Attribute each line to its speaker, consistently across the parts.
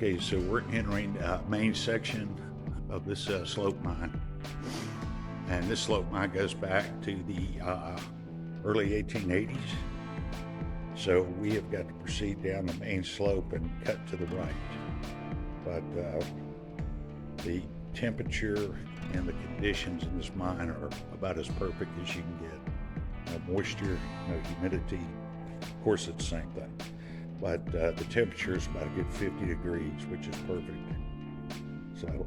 Speaker 1: Okay, so we're entering main section of this slope mine. And this slope mine goes back to the early 1880s. So we have got to proceed down the main slope and cut to the right. But the temperature and the conditions in this mine are about as perfect as you can get. No moisture, no humidity. Of course, it's the same thing. But the temperature is about a good 50 degrees, which is perfect. So, all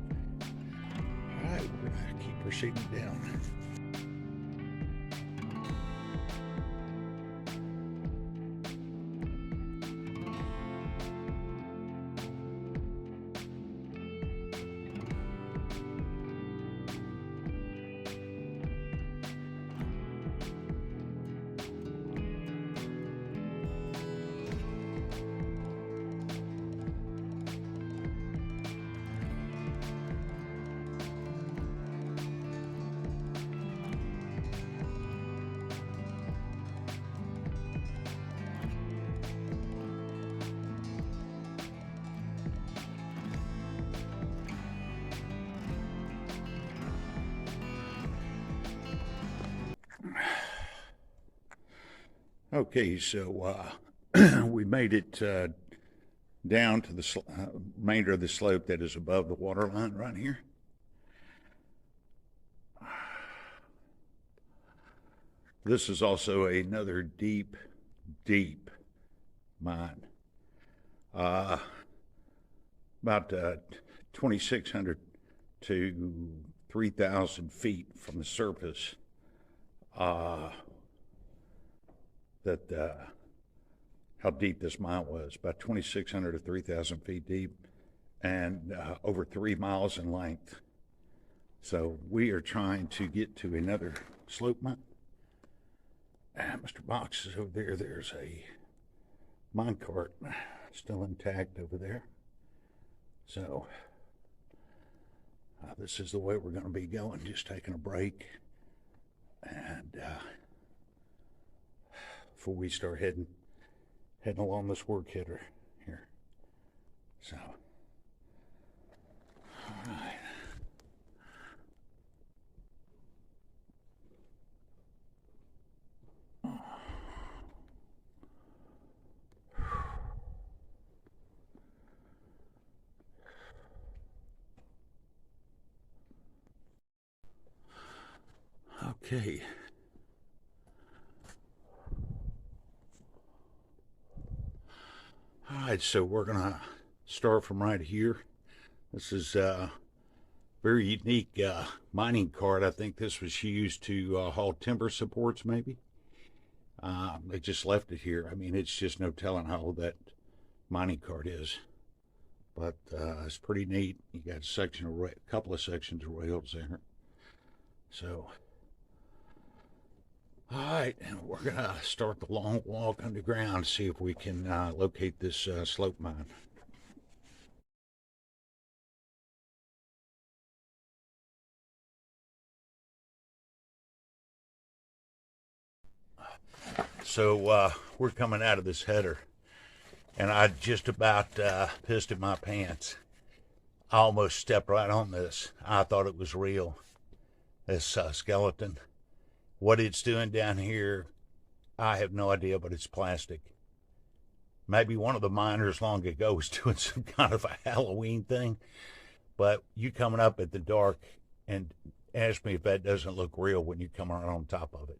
Speaker 1: right, we're going to keep proceeding down. Okay, so we made it down to the remainder of the slope that is above the water line right here. This is also another deep, deep mine. About 2,600 to 3,000 feet from the surface. How deep this mine was, about 2,600 to 3,000 feet deep, and over 3 miles in length. So we are trying to get to another slope mine. Mr. Box is over there. There's a mine cart still intact over there. So this is the way we're going to be going, just taking a break. And before we start heading along this work header here. So, all right. Okay. All right, so we're going to start from right here. This is a very unique mining cart. I think this was used to haul timber supports, maybe. They just left it here. I mean, it's just no telling how old that mining cart is. But it's pretty neat. You got a couple of sections of rails there. So, all right, and we're going to start the long walk underground, see if we can locate this slope mine. So we're coming out of this header, and I just about pissed in my pants. I almost stepped right on this. I thought it was real, this skeleton. What it's doing down here, I have no idea, but it's plastic. Maybe one of the miners long ago was doing some kind of a Halloween thing, but you coming up at the dark and ask me if that doesn't look real when you come right on top of it.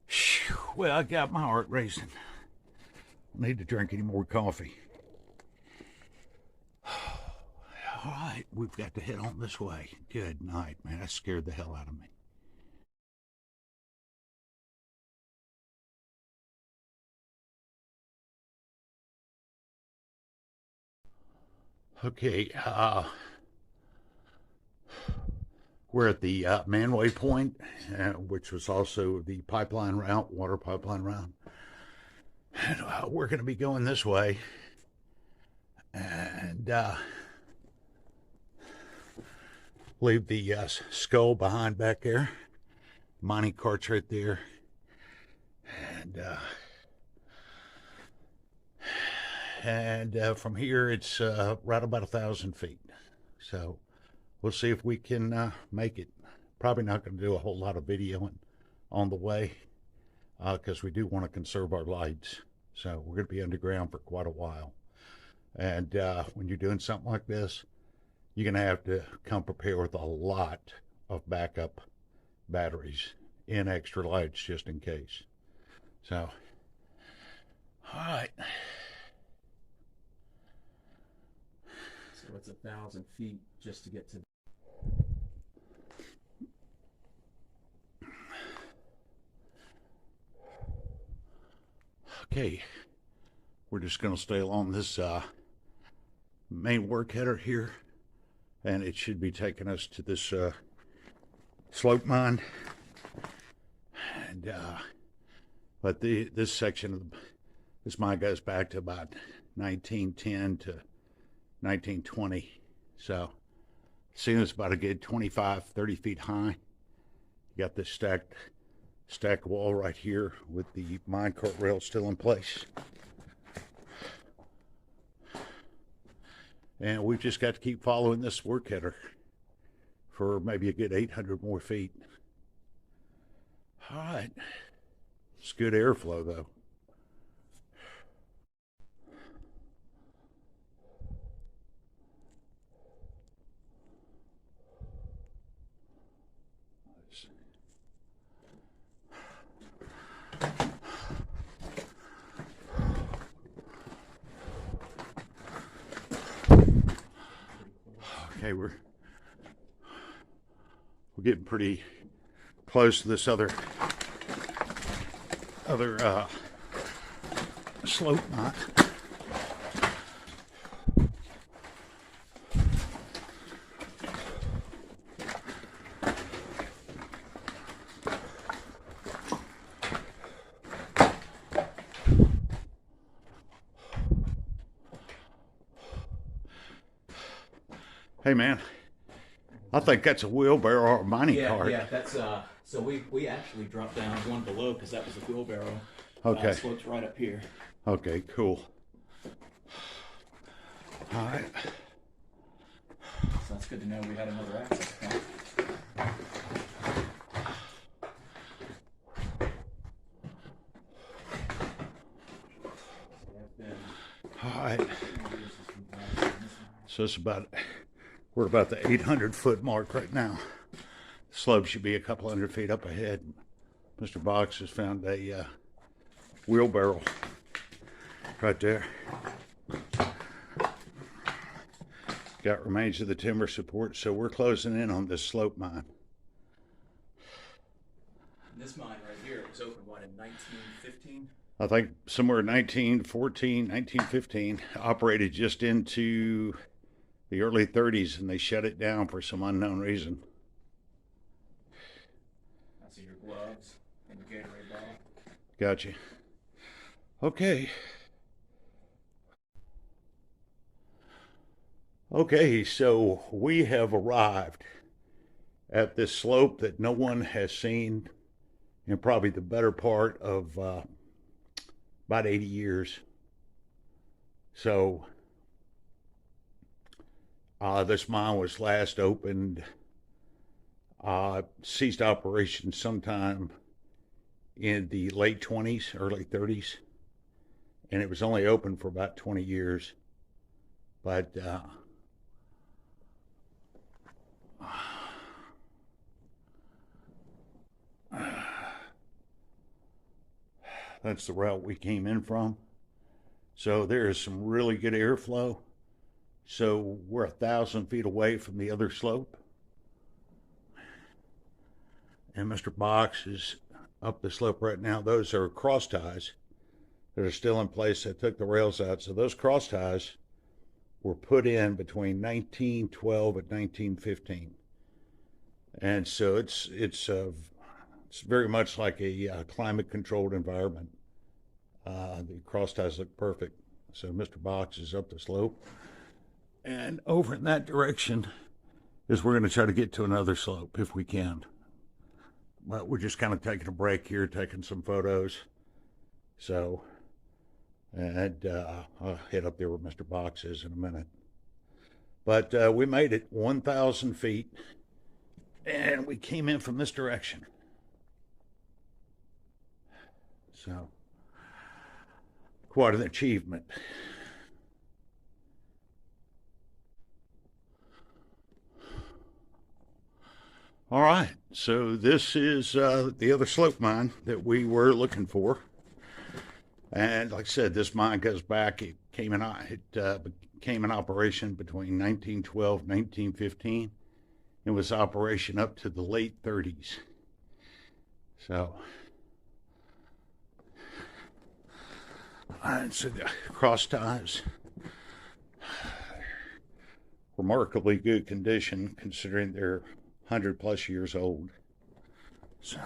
Speaker 1: Whew, well, I got my heart racing. I need to drink any more coffee. All right, we've got to head on this way. Good night, man. That scared the hell out of me. Okay, we're at the Manway Point, which was also the pipeline route, water pipeline route. And we're going to be going this way. And leave the skull behind back there. Mining cart's right there. And and from here it's right about 1,000 feet. So we'll see if we can make it. Probably not going to do a whole lot of videoing on the way because we do want to conserve our lights. So we're going to be underground for quite a while. And when you're doing something like this, you're going to have to come prepared with a lot of backup batteries and extra lights just in case. So, all right.
Speaker 2: So it's 1,000 feet just to get to.
Speaker 1: Okay, we're just going to stay along this main work header here, and it should be taking us to this slope mine. And but this section of this mine goes back to about 1910 to 1920. So seeing it's about a good 25-30 feet high. You got this stacked wall right here with the minecart rail still in place. And we've just got to keep following this work header for maybe a good 800 more feet. All right. It's good airflow though. Okay, we're getting pretty close to this other slope mine. Hey man, I think that's a wheelbarrow or a mining cart.
Speaker 2: Yeah, that's so we actually dropped down one below because that was a wheelbarrow.
Speaker 1: Okay.
Speaker 2: Slopes right up here.
Speaker 1: Okay, cool. All right.
Speaker 2: So that's good to know we had another access point.
Speaker 1: All right. So it's we're about the 800-foot mark right now. The slope should be a couple hundred feet up ahead. Mr. Box has found a wheelbarrow right there. Got remains of the timber support, so we're closing in on this slope mine.
Speaker 2: This mine right here was opened, what, in 1915?
Speaker 1: I think somewhere in 1914, 1915, operated just into the early 30s, and they shut it down for some unknown reason.
Speaker 2: I see your gloves and your Gatorade bottle.
Speaker 1: Gotcha. Okay. Okay, so we have arrived at this slope that no one has seen in probably the better part of about 80 years. So this mine was last opened, ceased operations sometime in the late 20s, early 30s, and it was only open for about 20 years. But that's the route we came in from. So there is some really good airflow. So we're 1,000 feet away from the other slope. And Mr. Box is up the slope right now. Those are cross ties that are still in place. They took the rails out. So those cross ties were put in between 1912 and 1915. And so it's very much like a climate-controlled environment. The cross ties look perfect. So Mr. Box is up the slope. And over in that direction is we're going to try to get to another slope if we can. But we're just kind of taking a break here, taking some photos. So, And I'll head up there where Mr. Box is in a minute. But we made it 1,000 feet, and we came in from this direction. So, quite an achievement. All right, so this is the other slope mine that we were looking for. And like I said, this mine goes back, it came in operation between 1912 and 1915. It was operation up to the late 30s. So, and so the cross ties, remarkably good condition considering they're 100+ years old. So,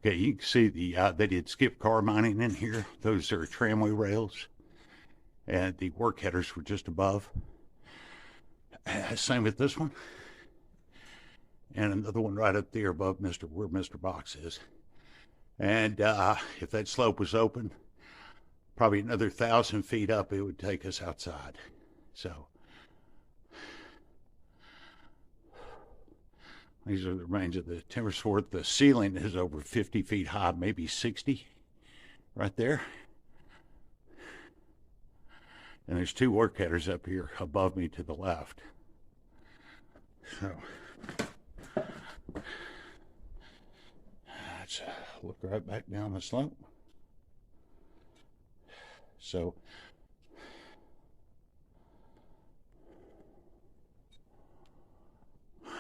Speaker 1: okay, you can see they did skip car mining in here. Those are tramway rails, and the work headers were just above. Same with this one, and another one right up there above where Mr. Box is. And if that slope was open, probably another 1,000 feet up, it would take us outside. So these are the remains of the timber fort. The ceiling is over 50 feet high, maybe 60, right there. And there's two work headers up here above me to the left. So let's look right back down the slope. So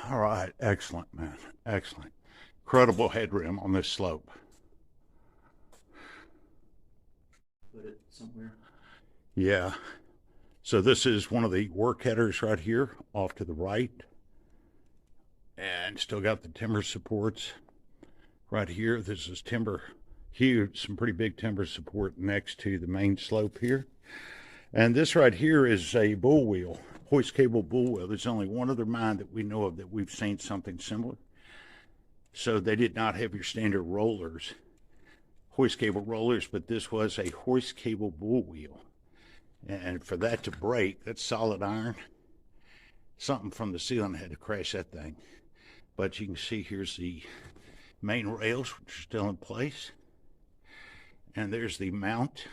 Speaker 1: all right, excellent, man, excellent. Incredible headroom on this slope.
Speaker 2: Put it somewhere.
Speaker 1: Yeah. So this is one of the work headers right here off to the right. And still got the timber supports right here. This is timber, huge, some pretty big timber support next to the main slope here. And this right here is a bull wheel, hoist cable bull wheel. There's only one other mine that we know of that we've seen something similar. So they did not have your standard rollers, hoist cable rollers, but this was a hoist cable bull wheel. And for that to break, that's solid iron. Something from the ceiling had to crash that thing. But you can see here's the main rails, which are still in place. And there's the mount.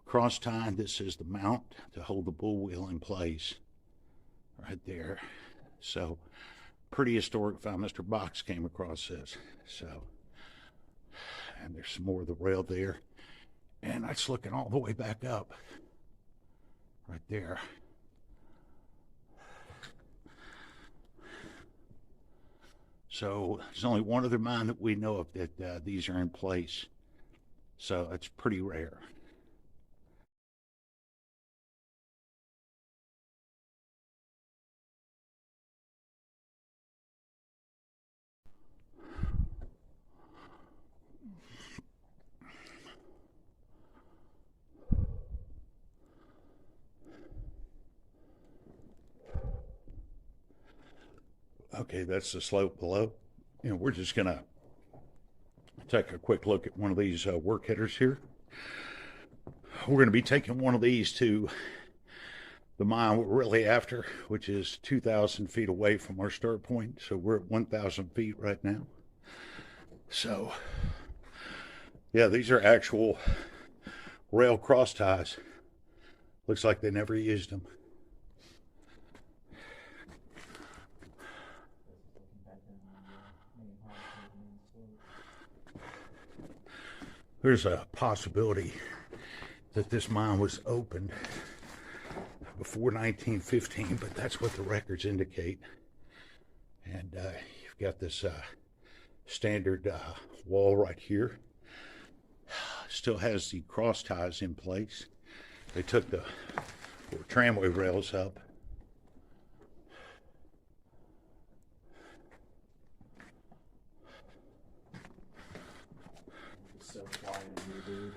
Speaker 1: Cross tie, this is the mount to hold the bull wheel in place. Right there. So, pretty historic find. Mr. Box came across this. So, and there's some more of the rail there. And that's looking all the way back up. Right there. So there's only one other mine that we know of that these are in place. So it's pretty rare. Okay, that's the slope below. And we're just going to take a quick look at one of these work headers here. We're going to be taking one of these to the mine we're really after, which is 2,000 feet away from our start point. So we're at 1,000 feet right now. So, yeah, these are actual rail cross ties. Looks like they never used them. There's a possibility that this mine was opened before 1915, but that's what the records indicate. And you've got this standard wall right here. Still has the cross ties in place. They took the tramway rails up.
Speaker 2: It's so quiet in here, dude.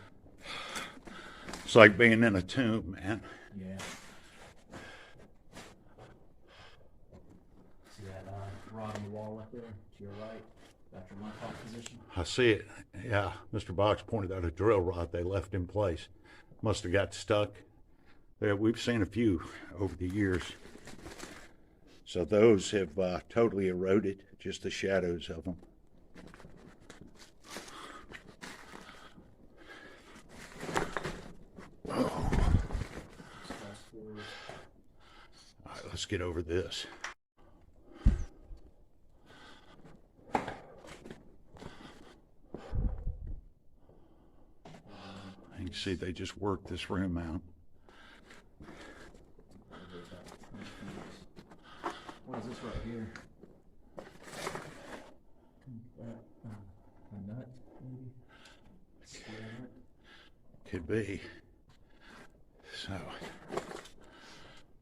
Speaker 1: It's like being in a tomb, man.
Speaker 2: Yeah. See that rod on the wall up there to your right? That's your lock position.
Speaker 1: I see it. Yeah, Mr. Box pointed out a drill rod they left in place. Must have got stuck. Yeah, we've seen a few over the years. So those have totally eroded, just the shadows of them. Oh. All right, let's get over this. You can see they just worked this room out.
Speaker 2: What is this right here? A nut, maybe? Square nut?
Speaker 1: Could be. So,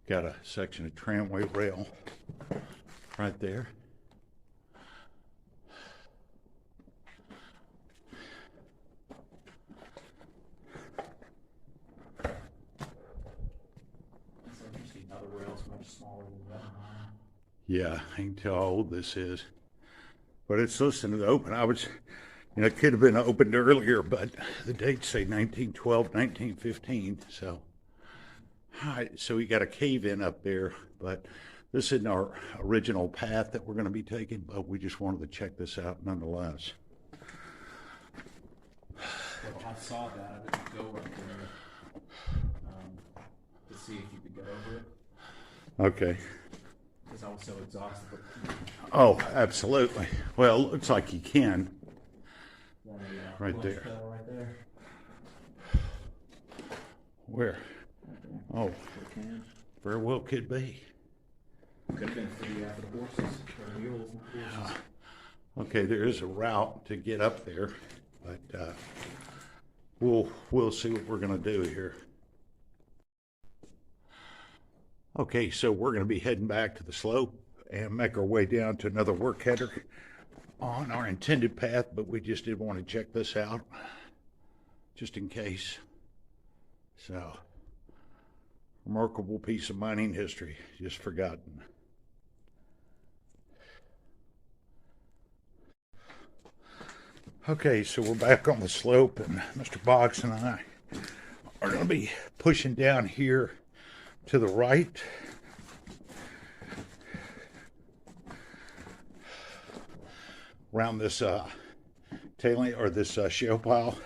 Speaker 1: got a section of tramway rail right there.
Speaker 2: Other rails much smaller than the other one.
Speaker 1: Yeah, I can tell how old this is. But it's listed as open. It could have been opened earlier, but the dates say 1912, 1915. So, all right, so we got a cave in up there, but this isn't our original path that we're going to be taking, but we just wanted to check this out nonetheless.
Speaker 2: Well, I saw that. I didn't go up there to see if you could get over it.
Speaker 1: Okay.
Speaker 2: Because I was so exhausted.
Speaker 1: Oh, absolutely. Well, it looks like you can. Right there.
Speaker 2: Right there.
Speaker 1: Where?
Speaker 2: Right there.
Speaker 1: Oh, very well could be.
Speaker 2: Could have been for the horses, or the mules and horses.
Speaker 1: Okay, there is a route to get up there, but we'll see what we're going to do here. Okay, so we're going to be heading back to the slope and make our way down to another work header on our intended path, but we just did want to check this out just in case. So, remarkable piece of mining history, just forgotten. Okay, so we're back on the slope, and Mr. Box and I are going to be pushing down here to the right. Around this tailing or this shale pile.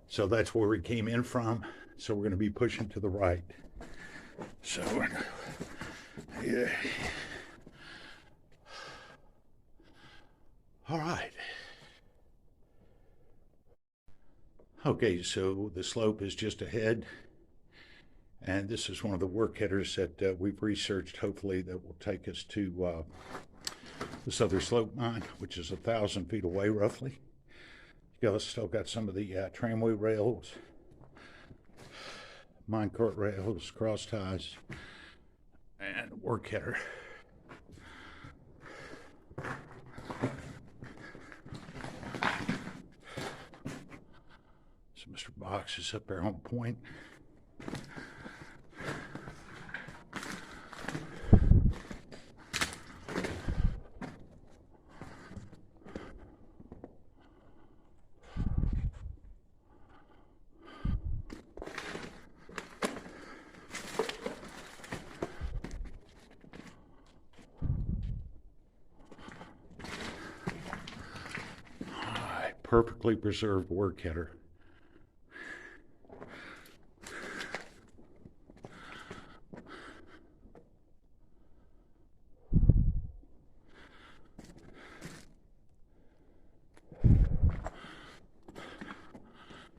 Speaker 1: So that's where we came in from. So we're going to be pushing to the right. So, yeah. All right. Okay, so the slope is just ahead. And this is one of the work headers that we've researched, hopefully, that will take us to this other slope mine, which is 1,000 feet away, roughly. Still got some of the tramway rails, minecart rails, cross ties, and work header. So Mr. Box is up there on point. Perfectly preserved work header.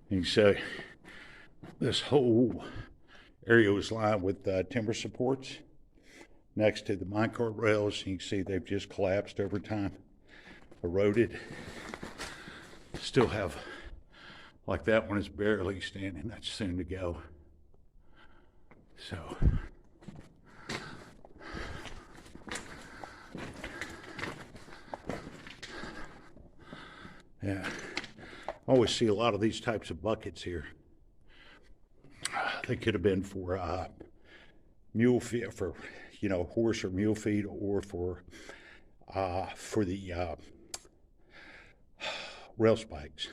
Speaker 1: You can say This whole area was lined with timber supports next to the minecart rails. You can see they've just collapsed over time, eroded. Still have, like that one is barely standing, that's soon to go. So, yeah, I always see a lot of these types of buckets here. They could have been for mule feed, for horse or mule feed, or for the rail spikes.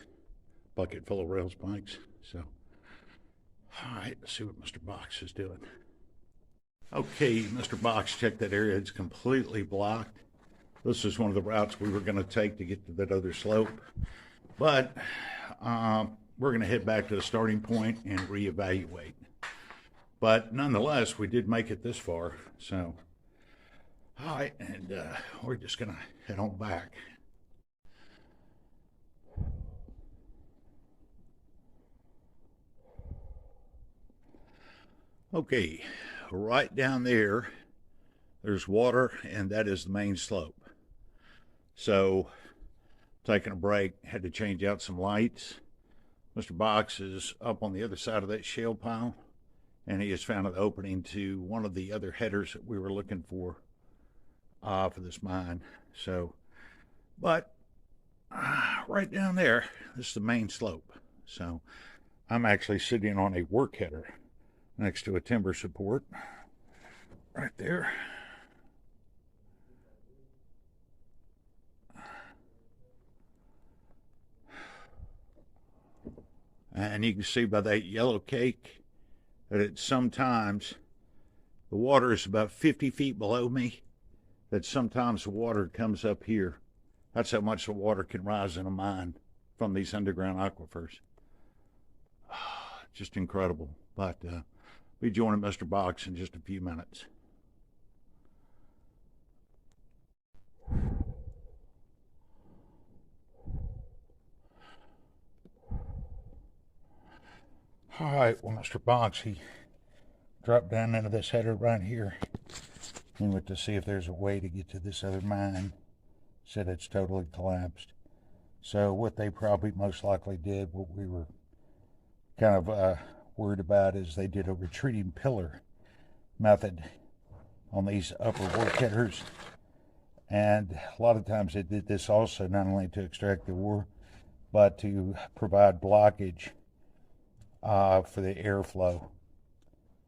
Speaker 1: Bucket full of rail spikes. So, all right, let's see what Mr. Box is doing. Okay, Mr. Box, check that area. It's completely blocked. This is one of the routes we were going to take to get to that other slope, but we're going to head back to the starting point and reevaluate. But nonetheless, we did make it this far. So, all right, and we're just going to head on back. Okay, right down there, there's water, and that is the main slope. So, taking a break, had to change out some lights. Mr. Box is up on the other side of that shale pile, and he has found an opening to one of the other headers that we were looking for this mine. So, but right down there, this is the main slope. So, I'm actually sitting on a work header next to a timber support right there. And you can see by that yellow cake that sometimes the water is about 50 feet below me, that sometimes the water comes up here. That's how much the water can rise in a mine from these underground aquifers. Just incredible. But be joining Mr. Box in just a few minutes. All right, well, Mr. Box, he dropped down into this header right here. He went to see if there's a way to get to this other mine. Said it's totally collapsed. So what they probably most likely did, what we were kind of worried about, is they did a retreating pillar method on these upper work headers. And a lot of times they did this also not only to extract the ore, but to provide blockage for the airflow.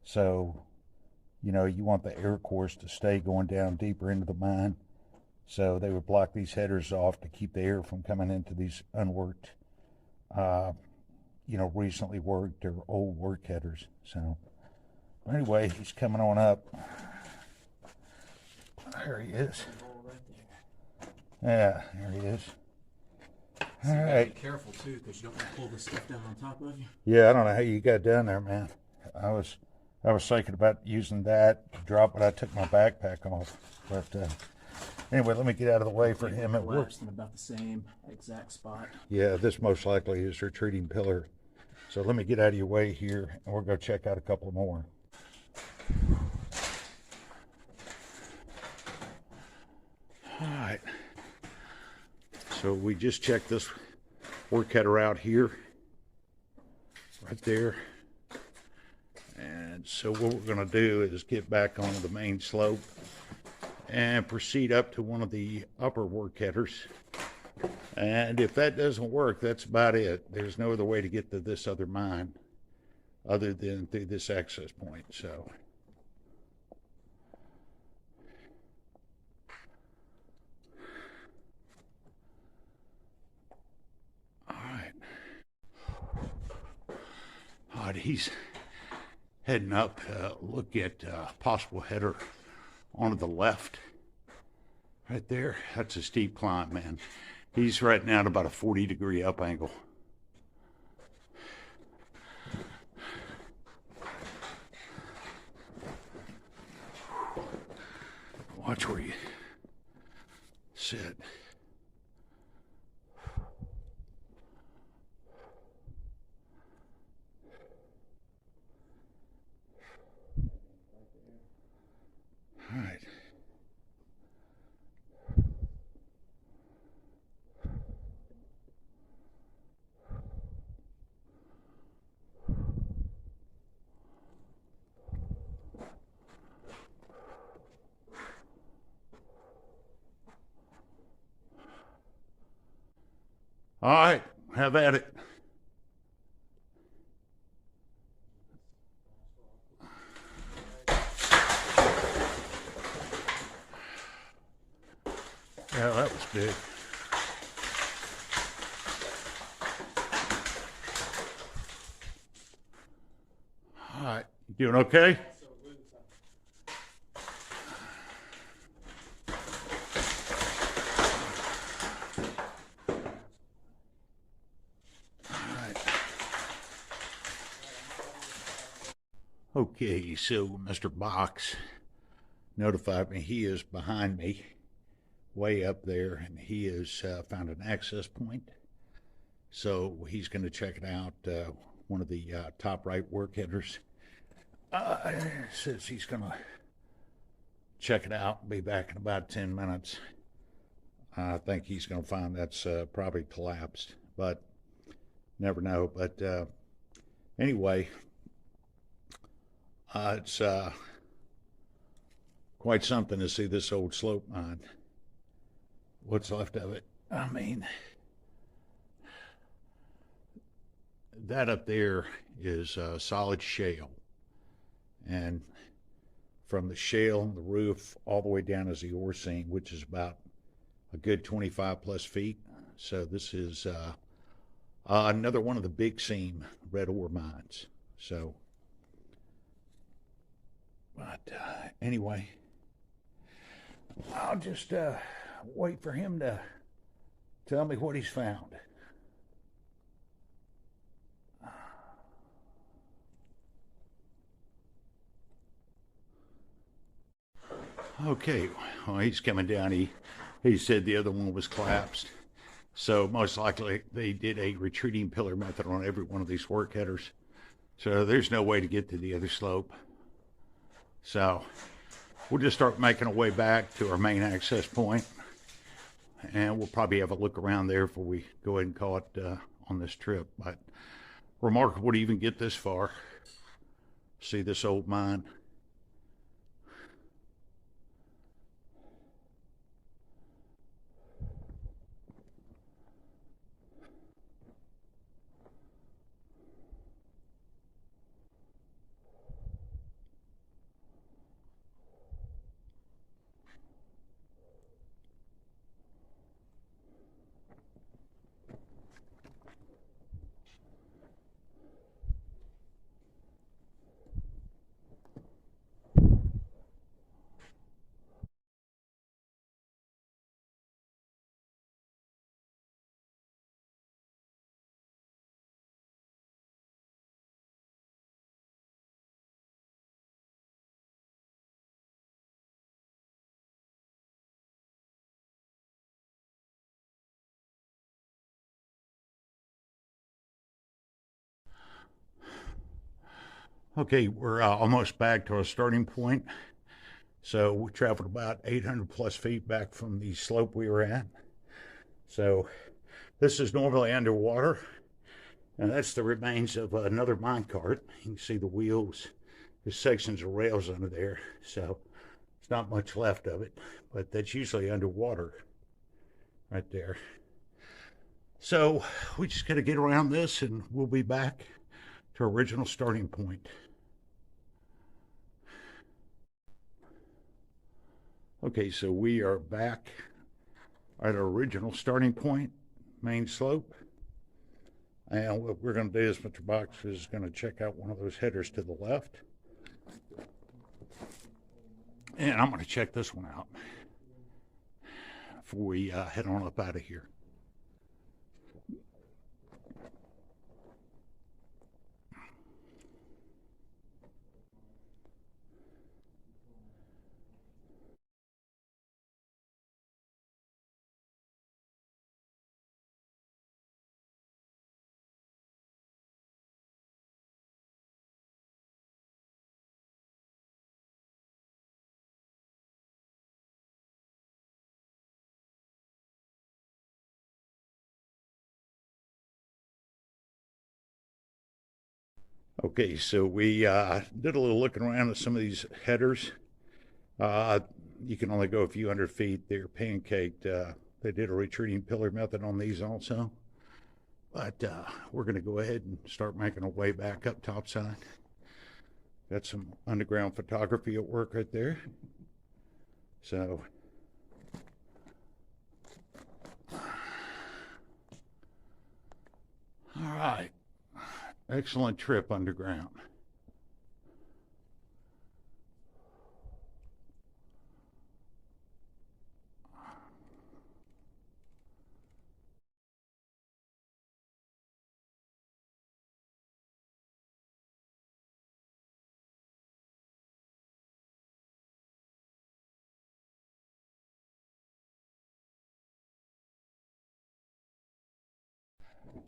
Speaker 1: So, you want the air course to stay going down deeper into the mine. So they would block these headers off to keep the air from coming into these unworked, recently worked or old work headers. So anyway, he's coming on up. There he is. Yeah, there he is. All right.
Speaker 2: Be careful too, because you don't want to pull this stuff down on top of you.
Speaker 1: Yeah, I don't know how you got down there, man. I was thinking about using that to drop, but I took my backpack off. But anyway, let me get out of the way for him. It works
Speaker 2: in about the same exact spot.
Speaker 1: Yeah, this most likely is retreating pillar. So let me get out of your way here, and we'll go check out a couple more. All right. So we just checked this work header out here, right there. And so what we're going to do is get back onto the main slope and proceed up to one of the upper work headers. And if that doesn't work, that's about it. There's no other way to get to this other mine other than through this access point. So all right, he's heading up to look at possible header onto the left right there. That's a steep climb, man. He's right now at about a 40-degree up angle. Watch where you sit. All right. All right, have at it. Yeah, that was big. All right, you doing okay? All right. Okay, so Mr. Box notified me he is behind me, way up there, and he has found an access point. So he's going to check it out. One of the top right work headers says he's going to check it out and be back in about 10 minutes. I think he's going to find that's probably collapsed, but never know. But anyway, it's quite something to see this old slope mine. What's left of it. I mean, that up there is solid shale. And from the shale on the roof all the way down is the ore seam, which is about a good 25 plus feet. So this is another one of the big seam red ore mines. So, but anyway, I'll just wait for him to tell me what he's found. Okay, well, he's coming down. He said the other one was collapsed. So most likely they did a retreating pillar method on every one of these work headers. So there's no way to get to the other slope. So we'll just start making our way back to our main access point, and we'll probably have a look around there before we go ahead and call it on this trip. But remarkable to even get this far. See this old mine. Okay, we're almost back to our starting point. So we traveled about 800 plus feet back from the slope we were at. So this is normally underwater, and that's the remains of another mine cart. You can see the wheels, there's sections of rails under there. So there's not much left of it, but that's usually underwater right there. So we just got to get around this and we'll be back to our original starting point. Okay, so we are back at our original starting point, main slope. And what we're going to do is Mr. Box is going to check out one of those headers to the left. And I'm going to check this one out before we head on up out of here. Okay, so we did a little looking around at some of these headers. You can only go a few hundred feet. They're pancaked. They did a retreating pillar method on these also. But we're going to go ahead and start making our way back up topside. Got some underground photography at work right there. So, all right. Excellent trip underground.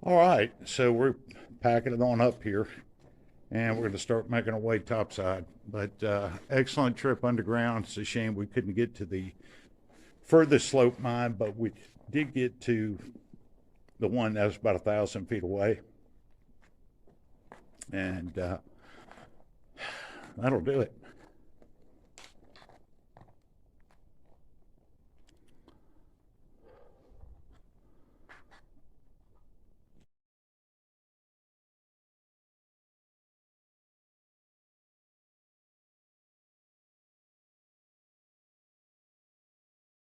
Speaker 1: All right, so we're packing it on up here, and we're going to start making our way topside. But excellent trip underground. It's a shame we couldn't get to the furthest slope mine, but we did get to the one that was about 1,000 feet away. And that'll do it.